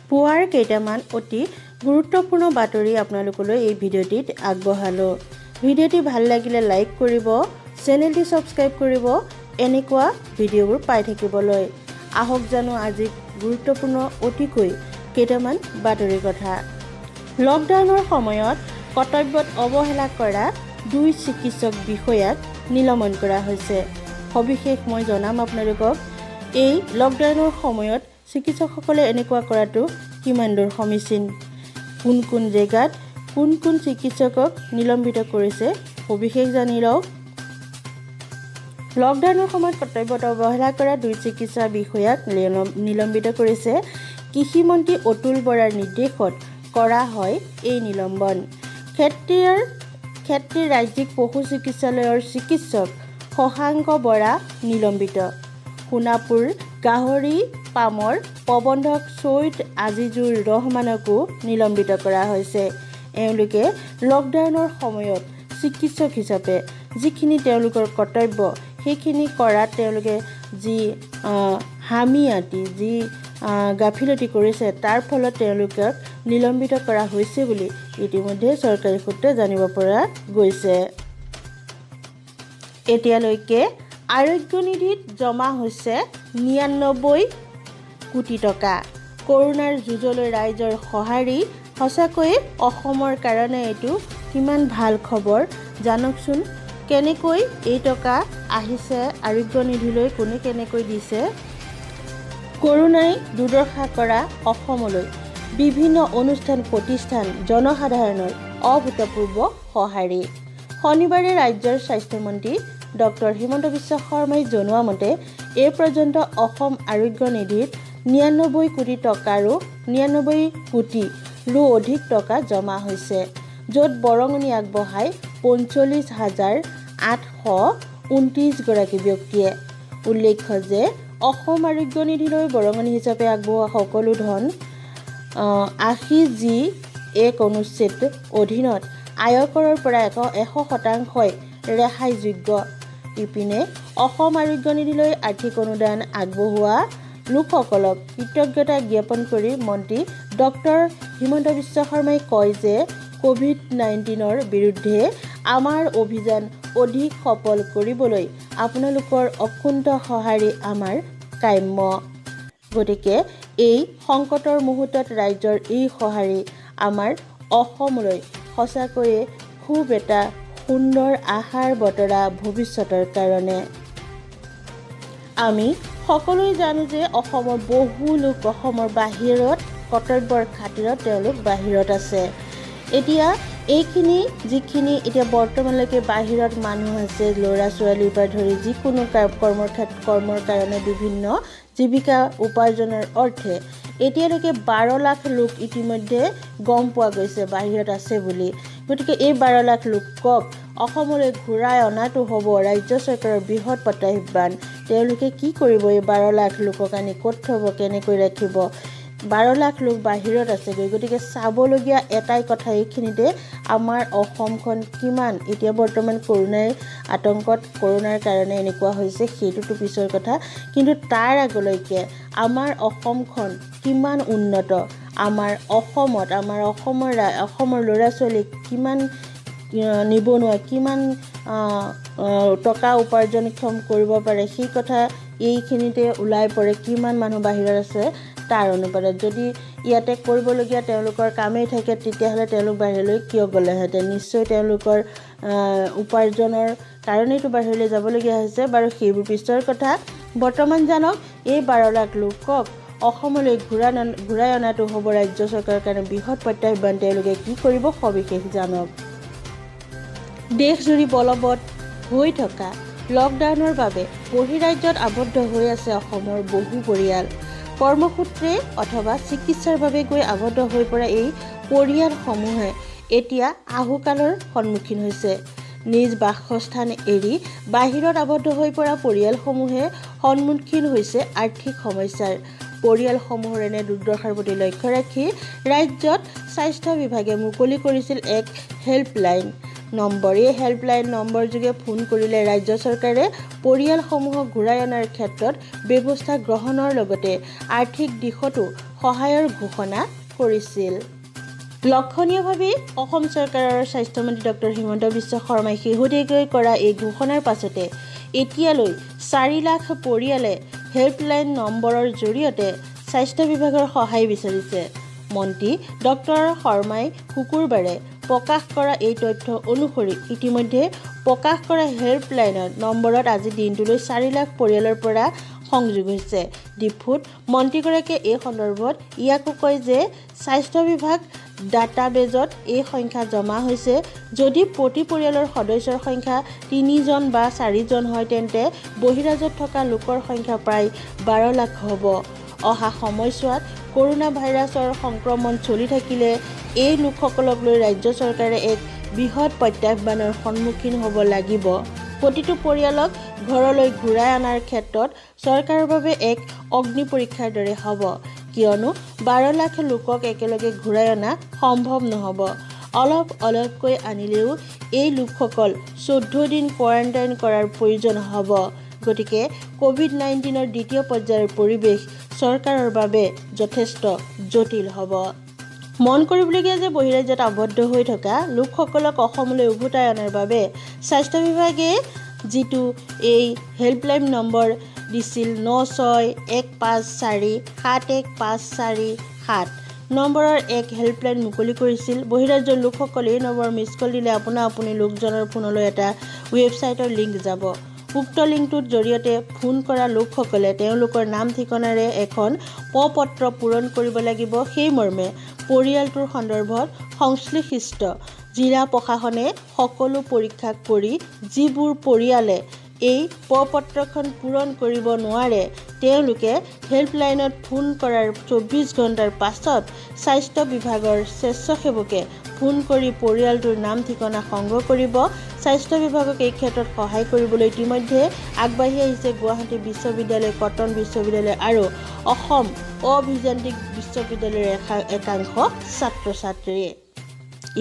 পুৱাৰ কেইটামান অতি গুৰুত্বপূৰ্ণ বাতৰি আপোনালোকলৈ এই ভিডিঅ'টিত আগবঢ়ালোঁ। ভিডিঅ'টি ভাল লাগিলে লাইক কৰিব, চেনেলটি ছাবস্ক্ৰাইব কৰিব এনেকুৱা ভিডিঅ'বোৰ পাই থাকিবলৈ। আহক জানো আজি গুৰুত্বপূৰ্ণ অতিকৈ কেইটামান বাতৰিৰ কথা। লকডাউনৰ সময়ত কৰ্তব্যত অৱহেলা কৰা 2 চিকিৎসক বিষয়াক নিলম্বন কৰা হৈছে। সবিশেষ মই জনাম আপোনালোকক। এই লকডাউনৰ সময়ত চিকিৎসকসকলে এনেকুৱা কৰাটো কিমান দূৰ সমীচীন, কোন জেগাত কোন চিকিৎসকক নিলম্বিত কৰিছে সবিশেষ জানি লওক। লকডাউনৰ সময়ত কৰ্তব্যত অৱহেলা কৰা 2 চিকিৎসা বিষয়াক নিলম্বিত কৰিছে। কৃষিমন্ত্ৰী অতুল বৰাৰ নিৰ্দেশত কৰা হয় এই নিলম্বন। ক্ষেত্ৰীৰ ৰাজ্যিক পশু চিকিৎসালয়ৰ চিকিৎসক শশাংক বৰা নিলম্বিত। সোণাপুৰ গাহৰি পামৰ প্ৰবন্ধক ছৈয়দ আজিজুৰ ৰহমানকো নিলম্বিত কৰা হৈছে। এওঁলোকে লকডাউনৰ সময়ত চিকিৎসক হিচাপে যিখিনি তেওঁলোকৰ কৰ্তব্য সেইখিনি কৰাত তেওঁলোকে যি হামিয়াতি যি গাফিলতি কৰিছে তাৰ ফলত তেওঁলোকক নিলম্বিত কৰা হৈছে বুলি ইতিমধ্যে চৰকাৰী সূত্ৰে জানিব পৰা গৈছে। এতিয়ালৈকে আৰোগ্য নিধিত জমা হৈছে 99 কোটি টকা। কৰোনাৰ যুঁজলৈ ৰাইজৰ সঁহাৰি সঁচাকৈয়ে অসমৰ কাৰণে এইটো কিমান ভাল খবৰ। জানকচোন কেনেকৈ এই টকা আহিছে আৰোগ্য নিধিলৈ, কোনে কেনেকৈ দিছে। কৰোনাই দুৰ্দশা কৰা অসমলৈ বিভিন্ন অনুষ্ঠান প্ৰতিষ্ঠান জনসাধাৰণৰ অভূতপূৰ্ব সঁহাৰি। শনিবাৰে ৰাজ্যৰ স্বাস্থ্যমন্ত্ৰী ডক্টৰ হিমন্ত বিশ্ব শৰ্মাই জনোৱা মতে এই পৰ্যন্ত অসম আৰোগ্য নিধিত 99 কোটি টকাৰো 99 কোটিৰো অধিক টকা জমা হৈছে, য'ত বৰঙণি আগবঢ়ায় 45,829 গৰাকী ব্যক্তিয়ে। উল্লেখ্য যে অসম আৰোগ্য নিধিলৈ বৰঙণি হিচাপে আগবঢ়োৱা সকলো ধন 80G1 অনুচ্ছেদ অধীনত আয়কৰৰ পৰা 100% ৰেহাইযোগ্য। ইপিনে অসম আৰোগ্য নিধিলৈ আৰ্থিক অনুদান আগবঢ়োৱা লোকসকলক কৃতজ্ঞতা জ্ঞাপন কৰি মন্ত্ৰী ডক্টৰ হিমন্ত বিশ্ব শৰ্মাই কয় যে COVID-19ৰ বিৰুদ্ধে আমাৰ অভিযান অধিক সফল কৰিবলৈ আপোনালোকৰ অকুণ্ঠ সঁহাৰি আমাৰ কাম্য। গতিকে এই সংকটৰ মুহূৰ্তত ৰাইজৰ এই সঁহাৰি আমাৰ অসমলৈ সঁচাকৈয়ে খুব এটা সুন্দৰ আশাৰ বতৰা ভৱিষ্যতৰ কাৰণে। আমি সকলোৱে জানো যে অসমৰ বহু লোক অসমৰ বাহিৰত কৰ্তব্যৰ খাতিৰত তেওঁলোক বাহিৰত আছে। এতিয়া এইখিনি যিখিনি এতিয়া বৰ্তমানলৈকে বাহিৰত মানুহ আছে, ল'ৰা ছোৱালীৰ পৰা ধৰি যিকোনো কৰ্মৰ কাৰণে বিভিন্ন জীৱিকা উপাৰ্জনৰ অৰ্থে এতিয়ালৈকে 12 লাখ লোক ইতিমধ্যে গম পোৱা গৈছে বাহিৰত আছে বুলি। গতিকে এই 12 লাখ লোকক অসমলৈ ঘূৰাই অনাটো হ'ব ৰাজ্য চৰকাৰৰ বৃহৎ প্ৰত্যাহ্বান। তেওঁলোকে কি কৰিব? এই 12 লাখ লোকক আনি ক'ত থ'ব, কেনেকৈ ৰাখিব? 12 লাখ লোক বাহিৰত আছেগৈ। গতিকে চাবলগীয়া এটাই কথা, এইখিনিতে আমাৰ অসমখন কিমান এতিয়া বৰ্তমান কৰোনাৰ আতংকত, কৰোনাৰ কাৰণে এনেকুৱা হৈছে সেইটোতো পিছৰ কথা, কিন্তু তাৰ আগলৈকে আমাৰ অসমখন কিমান উন্নত, আমাৰ অসমত অসমৰ ল'ৰা ছোৱালীক কিমান নিবনুৱা কিমান টকা উপাৰ্জনক্ষম কৰিব পাৰে সেই কথা এইখিনিতে ওলাই পৰে। কিমান মানুহ বাহিৰত আছে তাৰ অনুপাতত যদি ইয়াতে কৰিবলগীয়া তেওঁলোকৰ কামেই থাকে তেতিয়াহ'লে তেওঁলোক বাহিৰলৈ কিয় গ'লেহেঁতেন? নিশ্চয় তেওঁলোকৰ উপাৰ্জনৰ কাৰণেইতো বাহিৰলৈ যাবলগীয়া হৈছে। বাৰু সেইবোৰ পিছৰ কথা। বৰ্তমান জানক এই 12 লাখ লোকক অসমলৈ ঘূৰাই অনাটো হ'ব ৰাজ্য চৰকাৰৰ কাৰণে বৃহৎ প্ৰত্যাহ্বান। তেওঁলোকে কি কৰিব সবিশেষ জানক। দেশজুৰি বলবৎ হৈ থকা লকডাউনৰ বাবে বহিৰাজ্যত আবদ্ধ হৈ আছে অসমৰ বহু পৰিয়াল। কৰ্মসূত্ৰে অথবা চিকিৎসাৰ বাবে গৈ আবদ্ধ হৈ পৰা এই পৰিয়ালসমূহে এতিয়া আহুকালৰ সন্মুখীন হৈছে। নিজ বাসস্থান এৰি বাহিৰত আবদ্ধ হৈ পৰা পৰিয়ালসমূহে সন্মুখীন হৈছে আৰ্থিক সমস্যাৰ। পৰিয়ালসমূহৰ এনে দুৰ্দশাৰ প্ৰতি লক্ষ্য ৰাখি ৰাজ্যত স্বাস্থ্য বিভাগে মুকলি কৰিছিল এক হেল্পলাইন। নম্বৰ। এই হেল্পলাইন নম্বৰ যোগে ফোন কৰিলে ৰাজ্য চৰকাৰে পৰিয়ালসমূহক ঘূৰাই অনাৰ ক্ষেত্ৰত ব্যৱস্থা গ্ৰহণৰ লগতে আৰ্থিক দিশতো সহায়ৰ ঘোষণা কৰিছিল। লক্ষণীয়ভাৱে অসম চৰকাৰৰ স্বাস্থ্যমন্ত্ৰী ডক্টৰ হিমন্ত বিশ্ব শৰ্মাই শেহতীয়াকৈ কৰা এই ঘোষণাৰ পাছতে এতিয়ালৈ 4 লাখ পৰিয়ালে হেল্পলাইন নম্বৰৰ জৰিয়তে স্বাস্থ্য বিভাগৰ সহায় বিচাৰিছে। মন্ত্ৰী ডক্টৰ শৰ্মাই শুকুৰবাৰে প্ৰকাশ কৰা এই তথ্য অনুসৰি ইতিমধ্যে প্ৰকাশ কৰা হেল্পলাইনৰ নম্বৰত আজি দিনটোলৈ 4 লাখ পৰিয়ালৰ পৰা সংযোগ হৈছে। ডিফুত মন্ত্ৰীগৰাকীয়ে এই সন্দৰ্ভত ইয়াকো কয় যে স্বাস্থ্য বিভাগ ডাটাবেজত এই সংখ্যা জমা হৈছে। যদি প্ৰতি পৰিয়ালৰ সদস্যৰ সংখ্যা 3 জন বা 4 জন হয় তেন্তে বহিৰাজ্যত থকা লোকৰ সংখ্যা প্ৰায় 12 লাখ হ'ব। অহা সময়ছোৱাত কৰোনা ভাইৰাছৰ সংক্ৰমণ চলি থাকিলে এই লোকসকলক লৈ ৰাজ্য চৰকাৰে এক বৃহৎ প্ৰত্যাহ্বানৰ সন্মুখীন হ'ব লাগিব। প্ৰতিটো পৰিয়ালক ঘৰলৈ ঘূৰাই অনাৰ ক্ষেত্ৰত চৰকাৰৰ বাবে এক অগ্নি পৰীক্ষাৰ দৰে হ'ব, কিয়নো 12 লাখ লোকক একেলগে ঘূৰাই অনা সম্ভৱ নহ'ব। অলপকৈ আনিলেও এই লোকসকল 14 দিন কোৱাৰেণ্টাইন কৰাৰ প্ৰয়োজন হ'ব। গতিকে COVID-19ৰ দ্বিতীয় পৰ্যায়ৰ পৰিৱেশ চৰকাৰৰ বাবে যথেষ্ট জটিল হ'ব। মন কৰিবলগীয়া যে বহিৰাজ্যত আবদ্ধ হৈ থকা লোকসকলক অসমলৈ উভতাই অনাৰ বাবে স্বাস্থ্য বিভাগে যিটো এই হেল্পলাইন নম্বৰ দিছিল 9615471547 নম্বৰৰ এক হেল্পলাইন মুকলি কৰিছিল। বহিৰাজ্যৰ লোকসকলে এই নম্বৰ মিছ কল দিলে আপুনি লোকজনৰ ফোনলৈ এটা ৱেবছাইটৰ লিংক যাব। উক্ত লিংকটোৰ জৰিয়তে ফোন কৰা লোকসকলে তেওঁলোকৰ নাম ঠিকনাৰে এখন প্ৰ-পত্ৰ পূৰণ কৰিব লাগিব। সেই মৰ্মে পৰিয়ালটোৰ সন্দৰ্ভত সংশ্লিষ্ট জিলা প্ৰশাসনে সকলো পৰীক্ষা কৰি যিবোৰ পৰিয়ালে এই প্ৰ-পত্ৰখন পূৰণ কৰিব নোৱাৰে তেওঁলোকে হেল্পলাইনত ফোন কৰাৰ 24 ঘণ্টাৰ পাছত স্বাস্থ্য বিভাগৰ স্বেচ্ছাসেৱকে ফোন কৰি পৰিয়ালটোৰ নাম ঠিকনা সংগ্ৰহ কৰিব। স্বাস্থ্য বিভাগক এই ক্ষেত্ৰত সহায় কৰিবলৈ ইতিমধ্যে আগবাঢ়ি আহিছে গুৱাহাটী বিশ্ববিদ্যালয়, কটন বিশ্ববিদ্যালয় আৰু অসম অভিযান্ত্ৰিক বিশ্ববিদ্যালয়ৰ একাংশ ছাত্ৰ-ছাত্ৰীয়ে।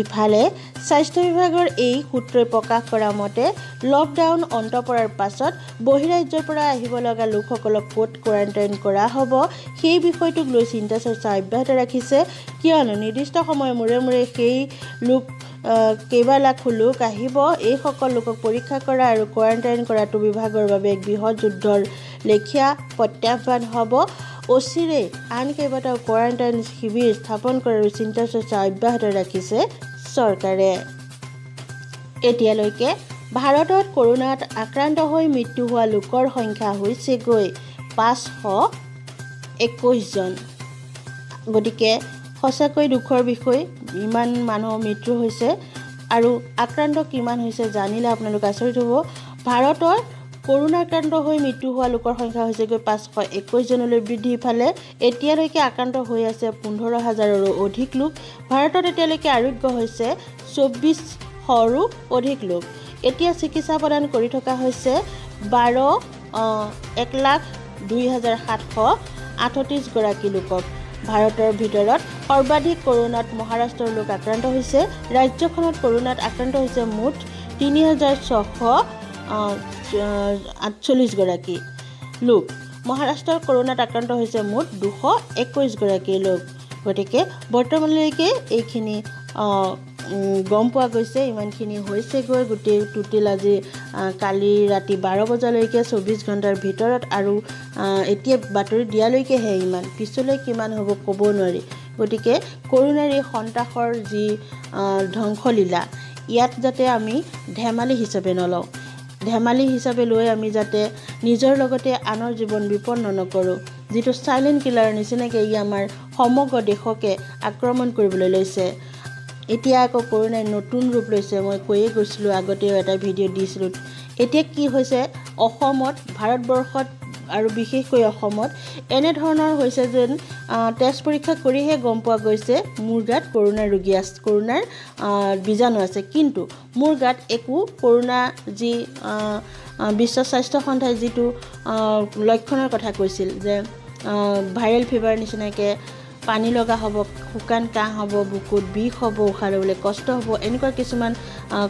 ইফালে স্বাস্থ্য বিভাগৰ এই সূত্ৰই প্ৰকাশ কৰা মতে লকডাউন অন্ত পৰাৰ পাছত বহিৰাজ্যৰ পৰা আহিব লগা লোকসকলক ক'ত কোৱাৰেণ্টাইন কৰা হ'ব সেই বিষয়টোক লৈ চিন্তা চৰ্চা অব্যাহত ৰাখিছে, কিয়নো নিৰ্দিষ্ট সময়ৰ মূৰে সেই কেইবা লাখ লোক আহিব। এইসকল লোকক পৰীক্ষা কৰা আৰু কোৱাৰেণ্টাইন কৰাটো বিভাগৰ বাবে এক বৃহৎ যুদ্ধৰ লেখীয়া প্ৰত্যাহ্বান হ'ব। অচিৰেই আন কেইবাটাও কোৱাৰেণ্টাইন শিবিৰ স্থাপন কৰাৰ চিন্তা চৰ্চা অব্যাহত ৰাখিছে চৰকাৰে। এতিয়ালৈকে ভাৰতত কৰোনাত আক্ৰান্ত হৈ মৃত্যু হোৱা লোকৰ সংখ্যা হৈছেগৈ 521 জন। গতিকে সঁচাকৈ দুখৰ বিষয়, ইমান মানুহৰ মৃত্যু হৈছে আৰু আক্ৰান্ত কিমান হৈছে জানিলে আপোনালোক আচৰিত হ'ব। ভাৰতৰ কৰোনাক্ৰান্ত হৈ মৃত্যু হোৱা লোকৰ সংখ্যা হৈছেগৈ 521 জনলৈ বৃদ্ধি। ইফালে এতিয়ালৈকে আক্ৰান্ত হৈ আছে 15,000ৰো অধিক লোক। ভাৰতত এতিয়ালৈকে আৰোগ্য হৈছে 2400ৰো অধিক লোক। এতিয়া চিকিৎসা প্ৰদান কৰি থকা হৈছে 1,02,738 গৰাকী লোকক। ভাৰতৰ ভিতৰত সৰ্বাধিক কৰোনাত মহাৰাষ্ট্ৰৰ লোক আক্ৰান্ত হৈছে। ৰাজ্যখনত কৰোনাত আক্ৰান্ত হৈছে মুঠ 3,648 গৰাকী লোক। মহাৰাষ্ট্ৰৰ কৰোনাত আক্ৰান্ত হৈছে মুঠ 221 গৰাকী লোক। গতিকে বৰ্তমানলৈকে এইখিনি গম পোৱা গৈছে, ইমানখিনি হৈছেগৈ গোটেই টোটেল আজি কালি ৰাতি 12 বজালৈকে 24 ঘণ্টাৰ ভিতৰত, আৰু এতিয়া বাতৰি দিয়ালৈকেহে ইমান, পিছলৈ কিমান হ'ব ক'ব নোৱাৰি। গতিকে কৰোনাৰ এই সন্ত্ৰাসৰ যি ধ্বংসলীলা, ইয়াত যাতে আমি ধেমালি হিচাপে নলওঁ, ধেমালি হিচাপে লৈ আমি যাতে নিজৰ লগতে আনৰ জীৱন বিপন্ন নকৰোঁ। যিটো চাইলেণ্ট কিলাৰৰ নিচিনাকৈ ই আমাৰ সমগ্ৰ দেশকে আক্ৰমণ কৰিবলৈ লৈছে। এতিয়া আকৌ কৰোনাই নতুন ৰূপ লৈছে। মই কৈয়ে গৈছিলোঁ, আগতেও এটা ভিডিঅ' দিছিলোঁ। এতিয়া কি হৈছে অসমত, ভাৰতবৰ্ষত আৰু বিশেষকৈ অসমত এনেধৰণৰ হৈছে যেন টেষ্ট পৰীক্ষা কৰিহে গম পোৱা গৈছে মোৰ গাত কৰোনাৰ ৰোগী আছে, কৰোনাৰ বীজাণু আছে, কিন্তু মোৰ গাত একো কৰোনা যি বিশ্ব স্বাস্থ্য সংস্থাই যিটো লক্ষণৰ কথা কৈছিল যে ভাইৰেল ফিভাৰ নিচিনাকৈ পানী লগা হ'ব, শুকান কাহ হ'ব, বুকুত বিষ হ'ব, উশাহ ল'বলৈ কষ্ট হ'ব, এনেকুৱা কিছুমান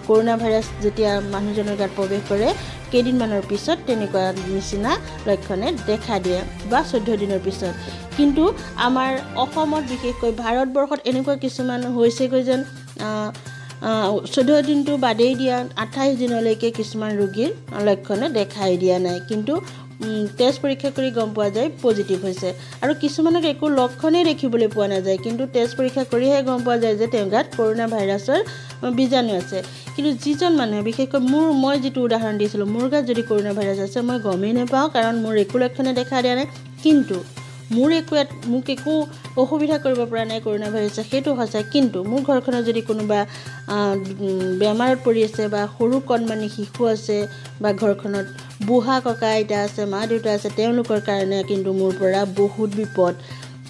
কৰোনা ভাইৰাছ যেতিয়া মানুহজনৰ গাত প্ৰৱেশ কৰে কেইদিনমানৰ পিছত তেনেকুৱা নিচিনা লক্ষণে দেখা দিয়ে বা 14 দিনৰ পিছত। কিন্তু আমাৰ অসমত বিশেষকৈ ভাৰতবৰ্ষত এনেকুৱা কিছুমান হৈছেগৈ যেন 14 দিনটো বাদেই দিয়া 28 দিনলৈকে কিছুমান ৰোগীৰ লক্ষণে দেখাই দিয়া নাই, কিন্তু টেষ্ট পৰীক্ষা কৰি গম পোৱা যায় পজিটিভ হৈছে। আৰু কিছুমানক একো লক্ষণেই দেখিবলৈ পোৱা নাযায়, কিন্তু টেষ্ট পৰীক্ষা কৰিহে গম পোৱা যায় যে তেওঁৰ গাত কৰোনা ভাইৰাছৰ বীজাণু আছে। কিন্তু যিজন মানুহে বিশেষকৈ মই যিটো উদাহৰণ দিছিলোঁ, মোৰ গাত যদি কৰোনা ভাইৰাছ আছে মই গমেই নাপাওঁ, কাৰণ মোৰ একো লক্ষণে দেখা দিয়া নাই। কিন্তু মোক একো অসুবিধা কৰিব পৰা নাই কৰোনা ভাইৰাছে, সেইটো সঁচা। কিন্তু মোৰ ঘৰখনত যদি কোনোবা বেমাৰত পৰি আছে বা সৰু কণমানি শিশু আছে বা ঘৰখনত বুঢ়া ককা আইতা আছে, মা দেউতা আছে, তেওঁলোকৰ কাৰণে কিন্তু মোৰ পৰা বহুত বিপদ।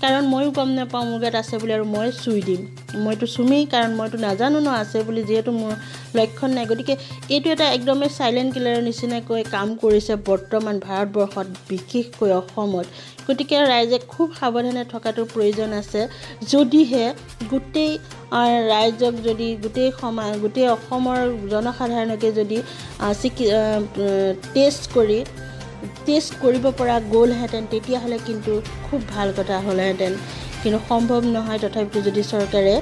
কাৰণ ময়ো গম নাপাওঁ মোৰ গাত আছে বুলি আৰু মই চুই দিম, মইতো চুমেই, কাৰণ মইতো নাজানো ন আছে বুলি, যিহেতু মোৰ লক্ষণ নাই। গতিকে এইটো এটা একদমেই চাইলেণ্ট কিলাৰৰ নিচিনাকৈ কাম কৰিছে বৰ্তমান ভাৰতবৰ্ষত, বিশেষকৈ অসমত। গতিকে ৰাইজে খুব সাৱধানে থকাটো প্ৰয়োজন আছে। যদিহে গোটেই ৰাইজক যদি গোটেই অসমৰ জনসাধাৰণকে যদি টেষ্ট কৰিব পৰা গ'লহেঁতেন, তেতিয়াহ'লে কিন্তু খুব ভাল কথা হ'লহেঁতেন। কিন্তু সম্ভৱ নহয়। তথাপিতো যদি চৰকাৰে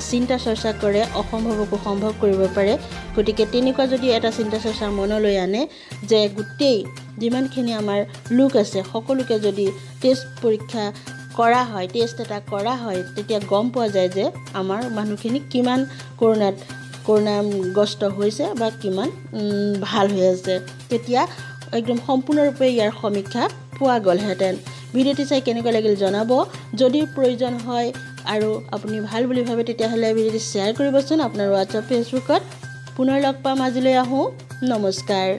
চিন্তা চৰ্চা কৰে, অসম্ভৱকো সম্ভৱ কৰিব পাৰে। গতিকে তেনেকুৱা যদি এটা চিন্তা চৰ্চা মনলৈ আনে যে গোটেই যিমানখিনি আমাৰ লোক আছে সকলোকে যদি টেষ্ট পৰীক্ষা কৰা হয়, টেষ্ট এটা কৰা হয়, তেতিয়া গম পোৱা যায় যে আমাৰ মানুহখিনি কিমান কৰোনাগ্ৰস্ত হৈছে বা কিমান ভাল হৈ আছে। তেতিয়া একদম সম্পূৰ্ণৰূপে ইয়াৰ সমীক্ষা পোৱা গ'লহেঁতেন। ভিডিঅ'টি চাই কেনেকুৱা লাগিল জনাব। যদি প্ৰয়োজন হয় আৰু আপুনি ভাল বুলি ভাবে তেতিয়াহ'লে ভিডিঅ'টি শ্বেয়াৰ কৰিবচোন আপোনাৰ হোৱাটছআপ, ফেচবুকত। পুনৰ লগ পাম, আজিলৈ আহোঁ, নমস্কাৰ।